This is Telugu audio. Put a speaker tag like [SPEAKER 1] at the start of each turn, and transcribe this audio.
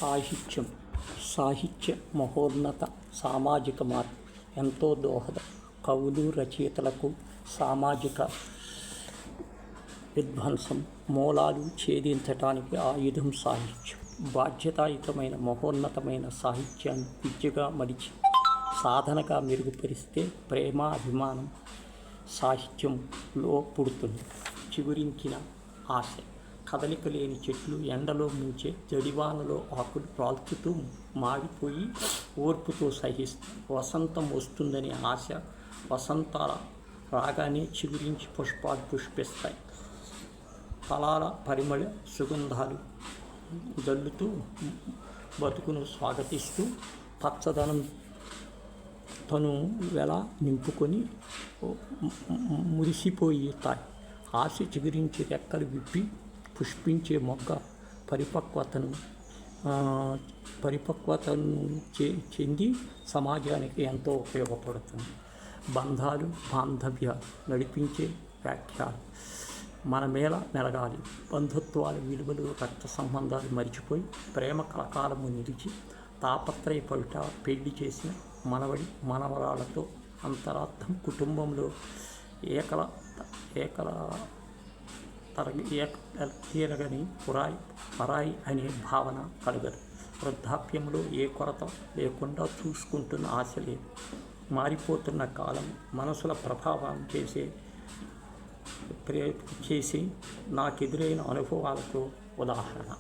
[SPEAKER 1] సాహిత్యం సాహిత్య మహోన్నత సామాజిక మార్పు ఎంతో దోహదం. కవులు రచయితలకు సామాజిక విధ్వంసం మూలాలు ఛేదించటానికి ఆయుధం సాహిత్యం. బాధ్యతాయుతమైన మహోన్నతమైన సాహిత్యాన్ని విద్యగా మలిచి సాధనగా మెరుగుపరిస్తే ప్రేమ అభిమానం సాహిత్యంలో పుడుతుంది. చిగురించిన ఆశ. కదలిక లేని చెట్లు ఎండలో ముంచే జడివానలో ఆకులు రాల్చుతూ మాడిపోయి ఓర్పుతో సహిస్తాయి. వసంతం వస్తుందనే ఆశ. వసంతాల రాగానే చిగురించి పుష్పాలు పుష్పిస్తాయి. ఫలాల పరిమళ సుగంధాలు జల్లుతూ బతుకును స్వాగతిస్తూ పచ్చదనం తను వెల నింపుకొని మురిసిపోతాయి. ఆశ చిగురించి రెక్కలు విప్పి పుష్పించే మొగ్గ పరిపక్వతను చెంది సమాజానికి ఎంతో ఉపయోగపడుతుంది. బంధాలు బాంధవ్యాలు నడిపించే వ్యాఖ్యాలు మన మేళ మెలగాలి. బంధుత్వాల విలువలు రక్త సంబంధాలు మరిచిపోయి ప్రేమ కలకాలము నిలిచి తాపత్రయపడుట పెళ్లి చేసిన మనవడి మనవరాలతో అంతరార్థం. కుటుంబంలో తీరగని పరాయి అనే భావన కలగదు. వృద్ధాప్యంలో ఏ కొరత లేకుండా చూసుకుంటున్న ఆశ లేదు. మారిపోతున్న కాలం మనసుల ప్రభావం చేసి నాకెదురైన అనుభవాలతో ఉదాహరణ.